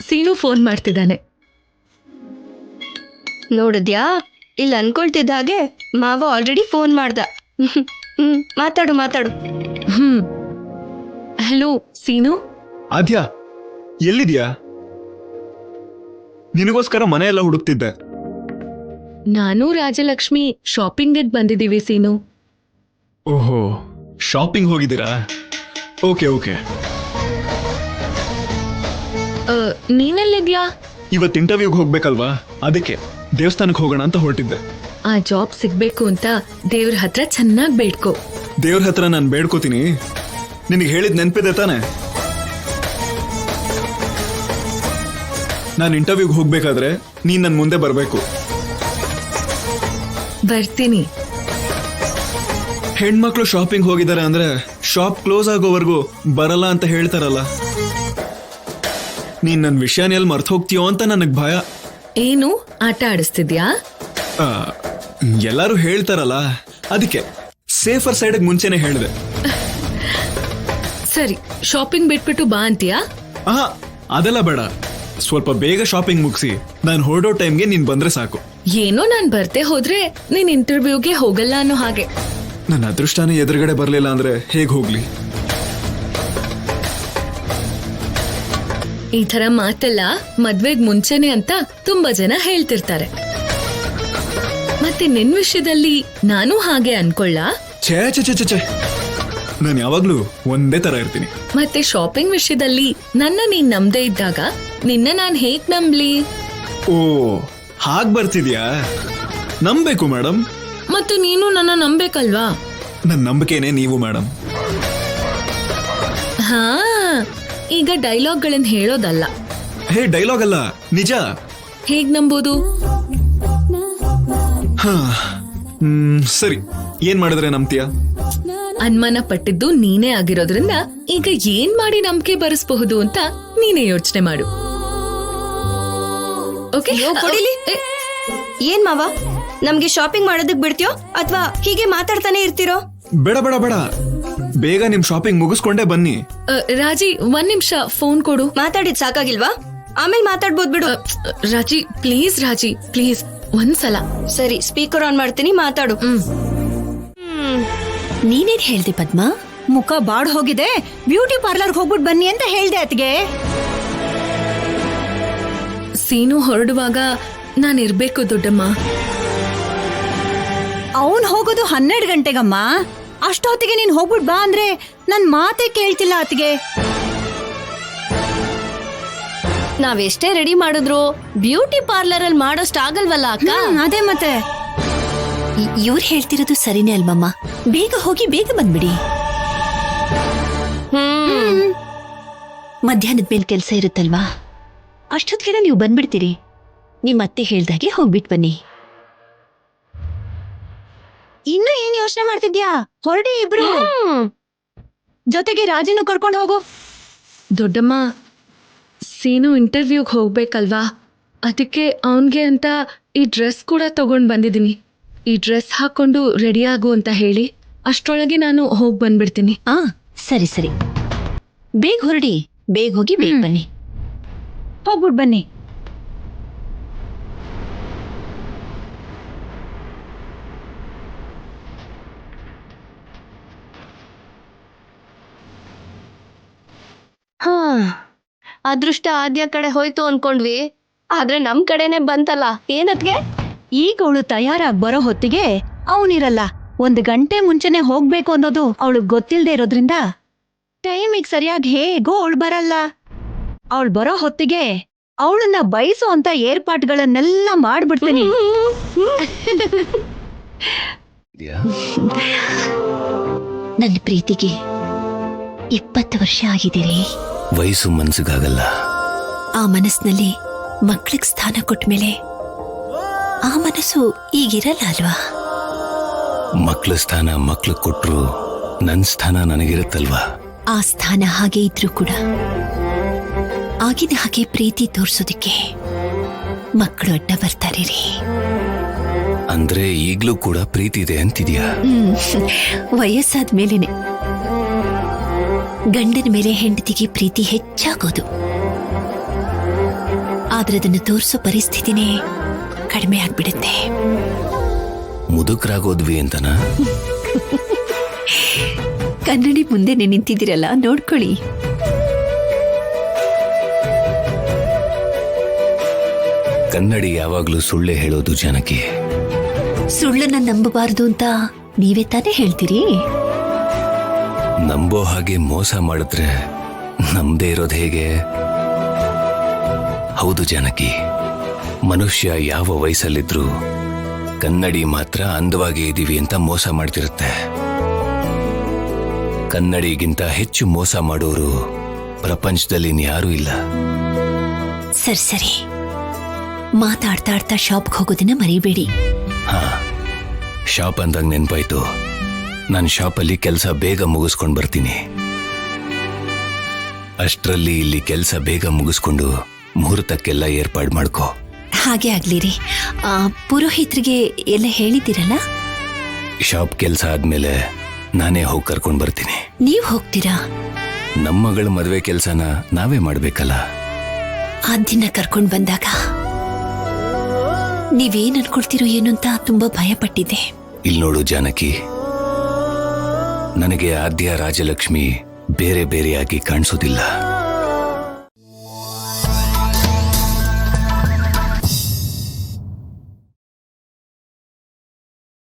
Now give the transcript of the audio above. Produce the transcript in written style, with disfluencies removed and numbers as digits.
ಸೀನು phone ಮಾಡ್ತಿದ್ದಾನೆ. ನೋಡಿದ್ಯಾ, ಇಲ್ಲಿ ಅನ್ಕೊಳ್ತಿದ್ದ ಹಾಗೆ ಮಾವ ಆಲ್ರೆಡಿ ಫೋನ್ ಮಾಡ್ದ. ಮಾತಾಡು. ಹಲೋ ಸೀನು. ಆದ್ಯಾ, ಎಲ್ಲಿದ್ಯಾ? ನಿನಗೋಸ್ಕರ ಮನೆ ಎಲ್ಲ ಹುಡುಕ್ತಿದ್ದೆ. ನಾನು ರಾಜಲಕ್ಷ್ಮಿ ಶಾಪಿಂಗ್ ಡೇಟ್ ಬಂದಿದ್ದೀವಿ ಸೀನು. ಓಹೋ, ಶಾಪಿಂಗ್ ಹೋಗಿದ್ದೀರಾ? ಓಕೆ. ನೀನೆಲ್ಲಿದ್ಯಾ? ಇವತ್ತು ಇಂಟರ್ವ್ಯೂಗೆ ಹೋಗ್ಬೇಕಲ್ವಾ, ಅದಕ್ಕೆ ದೇವಸ್ಥಾನಕ್ಕೆ ಹೋಗೋಣ ಅಂತ ಹೊರಟಿದ್ದೆ. ಆ ಜಾಬ್ ಸಿಗ್ಬೇಕು ಅಂತ ದೇವ್ರ ಹತ್ರ ಚೆನ್ನಾಗಿ ಬೇಡ್ಕೋ. ದೇವ್ರ ಹತ್ರ ನಾನು ಬೇಡ್ಕೋತೀನಿ. ನಿನಗೆ ಹೇಳಿದ್ ನೆನ್ಪಿದೆ ತಾನೆ? ನಾನು ಇಂಟರ್ವ್ಯೂಗೆ ಹೋಗ್ಬೇಕಾದ್ರೆ ನೀನ್ ನನ್ ಮುಂದೆ ಬರ್ಬೇಕು. ಬರ್ತೀನಿ. ಹೆಣ್ಮಕ್ಳು ಶಾಪಿಂಗ್ ಹೋಗಿದ್ದಾರೆ ಅಂದ್ರೆ ಶಾಪ್ ಕ್ಲೋಸ್ ಆಗೋವರೆಗೂ ಬರಲ್ಲ ಅಂತ ಹೇಳ್ತಾರಲ್ಲ. ನೀನ್ ನನ್ ವಿಷಯನ ಎಲ್ಲಿ ಮರ್ತ ಹೋಗ್ತೀಯೋ ಅಂತ ನನಗ್ ಭಯ. ಏನು ಆಟ ಆಡಿಸ್ತಿದ್ಯಾ? ಎಲ್ಲಾರು ಹೇಳ್ತಾರಲ್ಲ, ಅದಕ್ಕೆ ಸೇಫರ್ ಸೈಡ್ ಮುಂಚೆನೆ ಹೇಳಿದೆ. ಸರಿ, ಶಾಪಿಂಗ್ ಬಿಟ್ಬಿಟ್ಟು ಬಾ ಅಂತೀಯಾ? ಅದೆಲ್ಲ ಬೇಡ. ಸ್ವಲ್ಪ ಬೇಗ ಶಾಪಿಂಗ್ ಮುಗಿಸಿ ನಾನು ಹೊರಡೋ ಟೈಮ್ಗೆ ನೀನ್ ಬಂದ್ರೆ ಸಾಕು. ಏನೋ ನಾನ್ ಬರ್ತೆ ಹೋದ್ರೆ ನೀನ್ ಇಂಟರ್ವ್ಯೂಗೆ ಹೋಗಲ್ಲ ಅನ್ನೋ ಹಾಗೆ. ನನ್ನ ಅದೃಷ್ಟನೇ ಎದುರುಗಡೆ ಬರ್ಲಿಲ್ಲ ಅಂದ್ರೆ ಹೇಗ್ ಹೋಗ್ಲಿ? ಈ ತರ ಮಾತೆಲ್ಲ ಮದ್ವೆಗ್ ಮುಂಚೆನೆ ಅಂತ ತುಂಬಾ ಜನ ಹೇಳ್ತಿರ್ತಾರೆ. ಮತ್ತೆ ನಿನ್ ವಿಷಯದಲ್ಲಿ ನಾನು ಹಾಗೆ ಅನ್ಕೊಳ್ಳ? ಛೇ, ನಾನು ಯಾವಾಗ್ಲೂ ಒಂದೇ ತರ ಇರ್ತೀನಿ. ಮತ್ತೆ ಶಾಪಿಂಗ್ ವಿಷಯದಲ್ಲಿ ನನ್ನ ನೀನ್ ನಂಬದೇ ಇದ್ದಾಗ ನಿನ್ನ ನಾನ್ ಹೇಗ್ ನಂಬ್ಲಿ? ಓ, ಹಾಗ್ ಬರ್ತಿದ್ಯಾ? ನಂಬೇಕು ಮೇಡಮ್. ಮತ್ತೆ ನೀನು ನನ್ನ ನಂಬೇಕಲ್ವಾ? ನನ್ ನಂಬಿಕೆನೆ ನೀವು ಮೇಡಮ್. ಹಾ, ಈಗ ಡೈಲಾಗ್ಗಳನ್ನ ಹೇಳೋದಲ್ಲ. ಹೇ, ಡೈಲಾಗ್ ಅಲ್ಲ, ನಿಜ. ಹೇಗ್ ನಂಬೋದು? ಸರಿ, ಏನ್ ಮಾಡಿದ್ರೆ ನಂಬ್ತೀಯ? ಅನುಮಾನ ಪಟ್ಟಿದ್ದು ನೀನೇ ಆಗಿರೋದ್ರಿಂದ ಈಗ ಏನ್ ಮಾಡಿ ನಂಬಿಕೆ ಬರೆಸಬಹುದು ಅಂತ ನೀನೇ ಯೋಚನೆ ಮಾಡು. ಓಕೆ? ಏನ್ ಮಾವ, ನಮ್ಗೆ ಶಾಪಿಂಗ್ ಮಾಡೋದಕ್ ಬಿಡ್ತೀಯೋ ಅಥವಾ ಹೀಗೆ ಮಾತಾಡ್ತಾನೆ ಇರ್ತೀರೋ? ಬೇಡ, ಬೇಗ ನಿಮ್ ಶಾಪಿಂಗ್ ಮುಗಿಸ್ಕೊಂಡೇ ಬನ್ನಿ. ರಾಜಿ, 1 ನಿಮಿಷ ಫೋನ್ ಕೊಡು. ಮಾತಾಡಿದ್ ಸಾಕಾಗಿಲ್ವಾ? ಆಮೇಲೆ ಮಾತಾಡ್ಬೋದು ಬಿಡು. ರಾಜಿ ಪ್ಲೀಸ್ ಒಂದ್ಸಲ. ಸರಿ, ಸ್ಪೀಕರ್ ಆನ್ ಮಾಡ್ತೀನಿ, ಮಾತಾಡು. ನೀನೇನ್ ಹೇಳ್ದೆ ಪದ್ಮ? ಮುಖ ಬಾಡ್ ಹೋಗಿದೆ, ಬ್ಯೂಟಿ ಪಾರ್ಲರ್ ಹೋಗ್ಬಿಟ್ಟು ಬನ್ನಿ ಅಂತ ಹೇಳ್ದೆ ಅತ್ಗೆ. ಸೀನು ಹೊರಡುವಾಗ ನಾನು ಇರ್ಬೇಕು ದೊಡ್ಡಮ್ಮ. ಅವನ್ ಹೋಗೋದು 12 ಗಂಟೆಗಮ್ಮ. ಅಷ್ಟೊತ್ತಿಗೆ ನೀನ್ ಹೋಗ್ಬಿಟ್ ಬಾ ಅಂದ್ರೆ ನನ್ ಮಾತೇ ಕೇಳ್ತಿಲ್ಲ ಅತ್ಗೆ. ನಾವೆಷ್ಟೇ ರೆಡಿ ಮಾಡಿದ್ರು ಬ್ಯೂಟಿ ಪಾರ್ಲರ್ ಅಲ್ಲಿ ಮಾಡೋಸ್ಟ್ ಆಗಲ್ವಲ್ಲ ಅಕ್ಕ? ಅದೇ ಮತ್ತೆ. ಇವ್ರು ಹೇಳ್ತಿರೋದು ಸರಿನೇ ಅಲ್ವಮ್ಮ? ಬೇಗ ಹೋಗಿ ಬೇಗ ಬಂದ್ಬಿಡಿ. ಮಧ್ಯಾಹ್ನದ ಮೇಲೆ ಕೆಲಸ ಇರುತ್ತಲ್ವಾ, ಅಷ್ಟೊತ್ತಿಗೆ ನೀವು ಬಂದ್ಬಿಡ್ತೀರಿ. ನಿಮ್ಮ ಅತ್ತೆ ಹೇಳ್ದಾಗೆ ಹೋಗ್ಬಿಟ್ ಬನ್ನಿ. ಇನ್ನು ಏನ್ ಯೋಚನೆ ಮಾಡ್ತಿದ್ಯಾ? ಹೊರಡಿ ಇಬ್ರು. ಜೊತೆಗೆ ರಾಜಿನೂ ಕರ್ಕೊಂಡು ಹೋಗು. ದೊಡ್ಡಮ್ಮ, ಸೀನು ಇಂಟರ್ವ್ಯೂಗೆ ಹೋಗ್ಬೇಕಲ್ವಾ, ಅದಕ್ಕೆ ಅವನ್ಗೆ ಅಂತ ಈ ಡ್ರೆಸ್ ಕೂಡ ತಗೊಂಡ್ ಬಂದಿದ್ದೀನಿ. ಈ ಡ್ರೆಸ್ ಹಾಕೊಂಡು ರೆಡಿ ಆಗು ಅಂತ ಹೇಳಿ, ಅಷ್ಟರೊಳಗೆ ನಾನು ಹೋಗಿ ಬಂದ್ಬಿಡ್ತೀನಿ. ಸರಿ, ಬೇಗ ಹೊರಡಿ, ಬೇಗ ಹೋಗಿ ಬೇಗ ಬನ್ನಿ. ಹೋಗ್ಬಿಟ್ ಬನ್ನಿ. ಅದೃಷ್ಟ ಆದ್ಯ ಕಡೆ ಹೋಯ್ತು ಅನ್ಕೊಂಡ್ವಿ, ಆದ್ರೆ ನಮ್ ಕಡೆನೆ ಬಂತಲ್ಲ. ಏನತ್ಗೆ? ಈಗ ಅವಳು ತಯಾರಾಗಿ ಬರೋ ಹೊತ್ತಿಗೆ ಅವನಿರಲ್ಲ. 1 ಗಂಟೆ ಮುಂಚೆನೆ ಹೋಗ್ಬೇಕು ಅನ್ನೋದು ಅವಳು ಗೊತ್ತಿಲ್ದೇ ಇರೋದ್ರಿಂದ ಟೈಮಿಗೆ ಸರಿಯಾಗಿ ಹೇಗೋ ಅವಳು ಬರಲ್ಲ. ಅವಳು ಬರೋ ಹೊತ್ತಿಗೆ ಅವಳನ್ನ ಬಯಸೋ ಅಂತ ಏರ್ಪಾಟ್ಗಳನ್ನೆಲ್ಲ ಮಾಡ್ಬಿಡ್ತೀನಿ. ನನ್ನ ಪ್ರೀತಿಗೆ 20 ವರ್ಷ ಆಗಿದ್ದೀರಿ. ವಯಸ್ಸು ಮನ್ಸಿಗಾಗಲ್ಲ. ಆ ಮನಸ್ಸಿನಲ್ಲಿ ಮಕ್ಳಿಗೆ ಸ್ಥಾನ ಕೊಟ್ಮೇಲೆ ಆ ಮನಸ್ಸು ಈಗಿರಲ್ಲ ಅಲ್ವಾ? ಮಕ್ಳ ಸ್ಥಾನ ಮಕ್ಳು ಕೊಟ್ರು ನನ್ ಸ್ಥಾನ ನನಗಿರುತ್ತಲ್ವಾ? ಆ ಸ್ಥಾನ ಹಾಗೆ ಇದ್ರೂ ಕೂಡ ಆಗಿನ ಹಾಗೆ ಪ್ರೀತಿ ತೋರ್ಸೋದಕ್ಕೆ ಮಕ್ಕಳು ಅಡ್ಡ ಬರ್ತಾರೆ ರೀ. ಅಂದ್ರೆ ಈಗ್ಲೂ ಕೂಡ ಪ್ರೀತಿ ಇದೆ ಅಂತಿದ್ಯಾ? ವಯಸ್ಸಾದ ಮೇಲೇನೆ ಗಂಡನ ಮೇಲೆ ಹೆಂಡತಿಗೆ ಪ್ರೀತಿ ಹೆಚ್ಚಾಗೋದು. ಆದ್ರೆ ಅದನ್ನು ತೋರಿಸೋ ಪರಿಸ್ಥಿತಿನೇ ಕಡಿಮೆ ಆಗ್ಬಿಡುತ್ತೆ. ಮುದುಕರಾಗೋದ್ವಿ ಅಂತನಾ? ಕನ್ನಡಿ ಮುಂದೆ ನಿಂತಿದ್ದೀರಲ್ಲ, ನೋಡ್ಕೊಳ್ಳಿ. ಕನ್ನಡಿ ಯಾವಾಗ್ಲೂ ಸುಳ್ಳೆ ಹೇಳೋದು ಜಾನಕಿ. ಸುಳ್ಳನ್ನ ನಂಬಬಾರ್ದು ಅಂತ ನೀವೇ ತಾನೇ ಹೇಳ್ತೀರಿ. ನಂಬೋ ಹಾಗೆ ಮೋಸ ಮಾಡಿದ್ರೆ ನಮ್ದೇ ಇರೋದು ಹೇಗೆ? ಹೌದು ಜಾನಕಿ, ಮನುಷ್ಯ ಯಾವ ವಯಸ್ಸಲ್ಲಿದ್ರು ಕನ್ನಡಿ ಮಾತ್ರ ಅಂದವಾಗಿ ಇದೀವಿ ಅಂತ ಮೋಸ ಮಾಡ್ತಿರುತ್ತೆ. ಕನ್ನಡಿಗಿಂತ ಹೆಚ್ಚು ಮೋಸ ಮಾಡೋರು ಪ್ರಪಂಚದಲ್ಲಿ ಇನ್ಯಾರೂ ಇಲ್ಲ. ಸರಿ, ಮಾತಾಡ್ತಾ ಶಾಪ್ಗೆ ಹೋಗೋದನ್ನ ಮರಿಬೇಡಿ. ಹಾ, ಶಾಪ್ ಅಂದಾಗ ನೆನ್ಪಾಯ್ತು. ನಾನು ಶಾಪಲ್ಲಿ ಕೆಲಸ ಬೇಗ ಮುಗಿಸ್ಕೊಂಡು ಬರ್ತೀನಿ. ಅಷ್ಟರಲ್ಲಿ ಇಲ್ಲಿ ಕೆಲಸ ಬೇಗ ಮುಗಿಸ್ಕೊಂಡು ಮುಹೂರ್ತಕ್ಕೆಲ್ಲ ಏರ್ಪಾಡು ಮಾಡ್ಕೋ. ಹಾಗೆ ಆಗ್ಲಿರಿ. ಪುರೋಹಿತ್ರಿಗೆ ಎಲ್ಲ ಹೇಳಿದ್ದೀರಲ್ಲ? ಶಾಪ್ ಕೆಲಸ ಆದ್ಮೇಲೆ ನಾನೇ ಹೋಗಿ ಕರ್ಕೊಂಡು ಬರ್ತೀನಿ. ನೀವ್ ಹೋಗ್ತೀರಾ? ನಮ್ಮ ಮಗಳ ಮದುವೆ ಕೆಲಸನ ನಾವೇ ಮಾಡ್ಬೇಕಲ್ಲ. ಆ ದಿನ ಕರ್ಕೊಂಡ್ ಬಂದಾಗ ನೀವೇನ್ ಅನ್ಕೊಳ್ತೀರೋ ಏನು ಅಂತ ತುಂಬಾ ಭಯ ಪಟ್ಟಿದ್ದೆ. ಇಲ್ಲಿ ನೋಡು ಜಾನಕಿ, ನನಗೆ ಆದ್ಯ ರಾಜಲಕ್ಷ್ಮಿ ಬೇರೆ ಬೇರೆಯಾಗಿ ಕಾಣಿಸೋದಿಲ್ಲ.